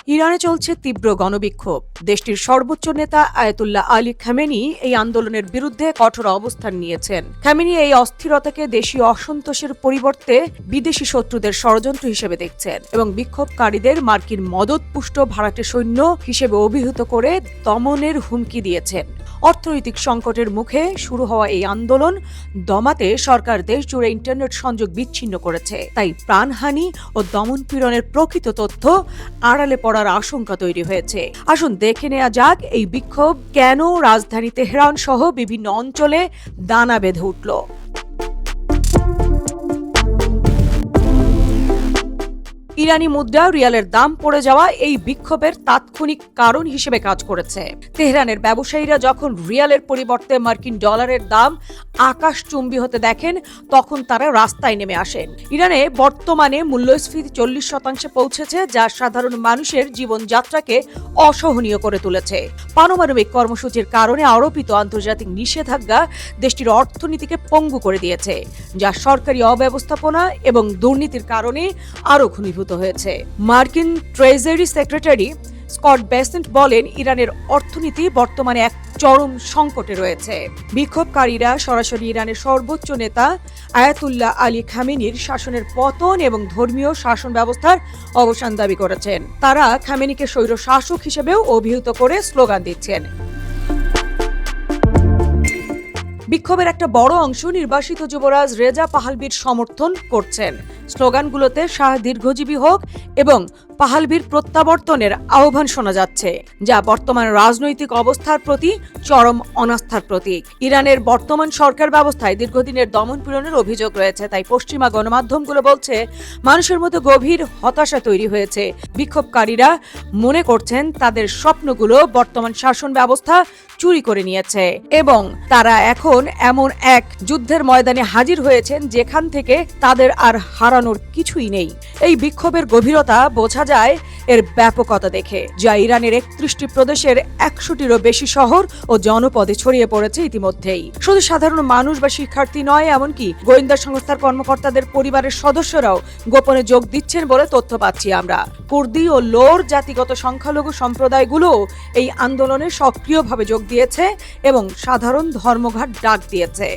ইরানে চলছে তীব্র গণবিক্ষোভ। দেশটির সর্বোচ্চ নেতা আয়াতুল্লাহ আলী খামেনি এই আন্দোলনের বিরুদ্ধে কঠোর অবস্থান নিয়েছেন। খামেনি এই অস্থিরতাকে দেশীয় অসন্তোষের পরিবর্তে বিদেশি শত্রুদের ষড়যন্ত্র হিসেবে দেখছেন এবং বিক্ষোভকারীদের মার্কিন মদতপুষ্ট ভাড়াটে সৈন্য হিসেবে অভিহিত করে দমনের হুমকি দিয়েছেন। অর্থনৈতিক সংকটের মুখে শুরু হওয়া এই আন্দোলন দমাতে সরকার দেশ জুড়ে ইন্টারনেট সংযোগ বিচ্ছিন্ন করেছে। তাই প্রাণহানি ও দমনপীড়নের প্রকৃত তথ্য আড়ালে পড়ার আশঙ্কা তৈরি হয়েছে। আসুন দেখে নেওয়া যাক এই বিক্ষোভ কেন রাজধানী তেহরান সহ বিভিন্ন অঞ্চলে দানা বেঁধে উঠল। ইরানি মুদ্রা রিয়ালের দাম পড়ে যাওয়া এই বিক্ষোভের তাৎক্ষণিক কারণ হিসেবে কাজ করেছে। তেহরানের ব্যবসায়ীরা যখন রিয়ালের পরিবর্তে মার্কিন ডলারের দাম আকাশচুম্বী হতে দেখেন, তখন তারা রাস্তায় নেমে আসেন। ইরানে বর্তমানে মূল্যস্ফীতি 40% পৌঁছেছে, যা সাধারণ মানুষের জীবনযাত্রাকে অসহনীয় করে তুলেছে। পারমাণবিক কর্মসূচির কারণে আরোপিত আন্তর্জাতিক নিষেধাজ্ঞা দেশটির অর্থনীতিকে পঙ্গু করে দিয়েছে, যা সরকারি অব্যবস্থাপনা এবং দুর্নীতির কারণে আরও ঘনীভূত হয়েছে। মার্কিন ট্রেজারি সেক্রেটারি স্কট বেসেন্ট বলেন, ইরানের অর্থনীতি বর্তমানে এক চরম সংকটে রয়েছে। বিক্ষোভকারীরা সরাসরি ইরানের সর্বোচ্চ নেতা আয়াতুল্লাহ আলী খামেনির শাসনের পতন এবং ধর্মীয় শাসন ব্যবস্থার অবসান দাবি করেছেন। তারা খামেনিকে স্বৈর শাসক হিসেবেও অভিহিত করে স্লোগান দিচ্ছেন। বিক্ষোভের একটা বড় অংশ নির্বাসিত যুবরাজ রেজা পাহলভির সমর্থন করছেন। স্লোগানগুলোতে শাহ দীর্ঘজীবী হোক এবং পাহলভির প্রত্যাবর্তনের আহ্বান শোনা যাচ্ছে, যা বর্তমান রাজনৈতিক অবস্থার প্রতি চরম অনাস্থার প্রতীক। ইরানের বর্তমান সরকার ব্যবস্থায় দীর্ঘদিনের দমনপীড়নের অভিযোগ রয়েছে, তাই পশ্চিমা গণমাধ্যমগুলো বলছে মানুষের মধ্যে গভীর হতাশা তৈরি হয়েছে। বিক্ষোভকারীরা মনে করছেন তাদের স্বপ্নগুলো বর্তমান শাসন ব্যবস্থা চুরি করে নিয়েছে এবং তারা এখন এমন এক যুদ্ধের ময়দানে হাজির হয়েছেন যেখান থেকে তাদের আর হারানোর কিছুই নেই। এই বিক্ষোভের গভীরতা বোঝা যায় এর ব্যাপকতা দেখে, যা ইরানের 31টি প্রদেশের 100টিরও বেশি শহর ও জনপদে ছড়িয়ে পড়েছে ইতিমধ্যেই। শুধু সাধারণ মানুষ বা শিক্ষার্থী নয়, এমনকি গোয়েন্দা সংস্থার কর্মকর্তাদের পরিবারের সদস্যরাও গোপনে যোগ দিচ্ছেন বলে তথ্য পাচ্ছি আমরা। কুর্দি ও লোর জাতিগত সংখ্যালঘু সম্প্রদায়গুলো এই আন্দোলনে সক্রিয়ভাবে যোগ দিয়েছে এবং সাধারণ ধর্মঘট ডাক দিয়েছে।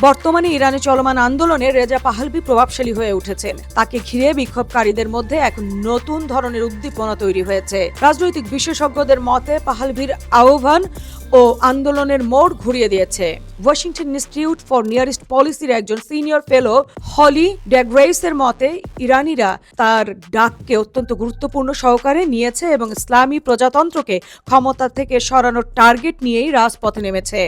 বর্তমানে ইরানে চলমান আন্দোলনে রেজা পাহলভি প্রভাবশালী হয়ে উঠেছেন। তাকে ঘিরে বিক্ষোভকারীদের মধ্যে এক নতুন ধরনের উদ্দীপনা তৈরি হয়েছে। রাজনৈতিক বিশেষজ্ঞদের মতে পাহলভির আহ্বান ও আন্দোলনের মোড় ঘুরিয়ে দিয়েছে। Washington institute for near east পলিসির একজন সিনিয়র ফেলো হলি ডেগ্রেইসের মতে, ইরানিরা তার ডাককে অত্যন্ত গুরুত্বপূর্ণ সহকারে নিয়েছে এবং ইসলামী প্রজাতন্ত্রকে ক্ষমতা থেকে সরানোর টার্গেট নিয়েই রাজপথে নেমেছে।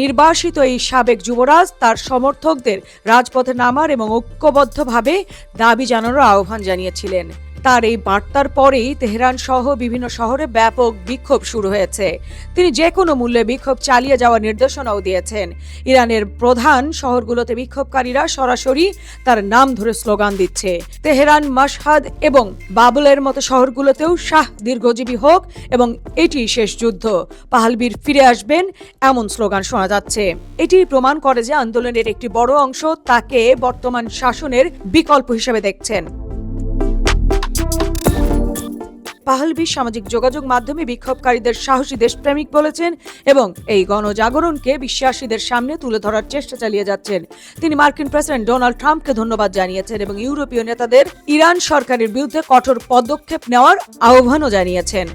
নির্বাসিত এই সাবেক যুবরাজ তার সমর্থকদের রাজপথে নামার এবং ঐক্যবদ্ধভাবে দাবি জানানোর আহ্বান জানিয়েছিলেন। তার এই বার্তার পরেই তেহরান সহ বিভিন্ন শহরে ব্যাপক বিক্ষোভ শুরু হয়েছে। তিনি যে কোনো মূল্যে বিক্ষোভ চালিয়ে যাওয়ার নির্দেশনাও দিয়েছেন। ইরানের প্রধান শহরগুলোতে বিক্ষোভকারীরা সরাসরি তার নাম ধরে স্লোগান দিচ্ছে। তেহরান, মাশহাদ এবং বাবুলের মতো শহরগুলোতেও শাহ দীর্ঘজীবী হোক এবং এটি শেষ যুদ্ধ, পাহলভির ফিরে আসবেন, এমন স্লোগান শোনা যাচ্ছে। এটি প্রমাণ করে যে আন্দোলনের একটি বড় অংশ তাকে বর্তমান শাসনের বিকল্প হিসেবে দেখছেন। পাহলভি সামাজিক যোগাযোগ মাধ্যমে বিক্ষোভকারীদের সাহসী দেশপ্রেমিক বলেছেন এবং এই গণজাগরণকে বিশ্বাসীদের সামনে তুলে ধরার চেষ্টা চালিয়ে যাচ্ছেন। তিনি মার্কিন প্রেসিডেন্ট ডোনাল্ড ট্রাম্পকে ধন্যবাদ জানিয়েছেন এবং ইউরোপীয় নেতাদের ইরান সরকারের বিরুদ্ধে কঠোর পদক্ষেপ নেওয়ার আহ্বানও জানিয়েছেন।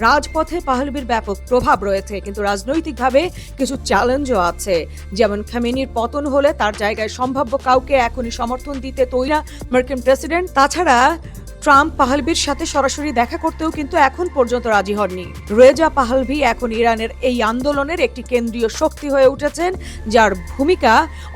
রাজপথে পাহলভির ব্যাপক প্রভাব রয়েছে, কিন্তু রাজনৈতিকভাবে কিছু চ্যালেঞ্জও আছে। যেমন খামেনির পতন হলে তার জায়গায় সম্ভাব্য কাউকে এখনই সমর্থন দিতে তৈরি মার্কিন প্রেসিডেন্ট। তাছাড়া ট্রাম্প পাহলভির সাথে সরাসরি দেখা করতেও কিন্তু এখন পর্যন্ত রাজি হননি। রেজা পাহলভি এখন ইরানের এই আন্দোলনের একটি কেন্দ্রীয় শক্তি হয়ে উঠেছেন, যার ভূমিকা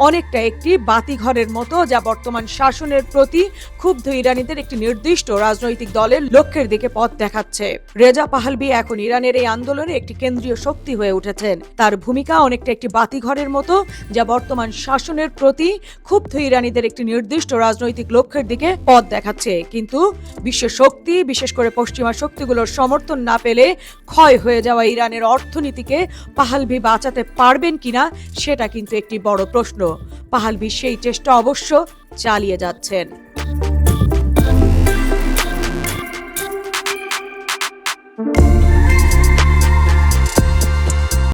অনেকটা একটি বাতিঘরের মতো, যা বর্তমান শাসনের প্রতি ক্ষুব্ধ ইরানিদের একটি নির্দিষ্ট রাজনৈতিক দলের লক্ষ্যের দিকে পথ দেখাচ্ছে। রেজা পাহলভি এখন ইরানের এই আন্দোলনে একটি কেন্দ্রীয় শক্তি হয়ে উঠেছেন। তার ভূমিকা অনেকটা একটি বাতিঘরের মতো, যা বর্তমান শাসনের প্রতি ক্ষুব্ধ ইরানিদের একটি নির্দিষ্ট রাজনৈতিক লক্ষ্যের দিকে পথ দেখাচ্ছে। কিন্তু বিশ্ব শক্তি, বিশেষ করে পশ্চিমা শক্তিগুলোর সমর্থন না পেলে ক্ষয় হয়ে যাওয়া ইরানের অর্থনীতিকে পাহলভি বাঁচাতে পারবেন কিনা সেটা কিন্তু একটি বড় প্রশ্ন। পাহলভি সেই চেষ্টা অবশ্য চালিয়ে যাচ্ছেন।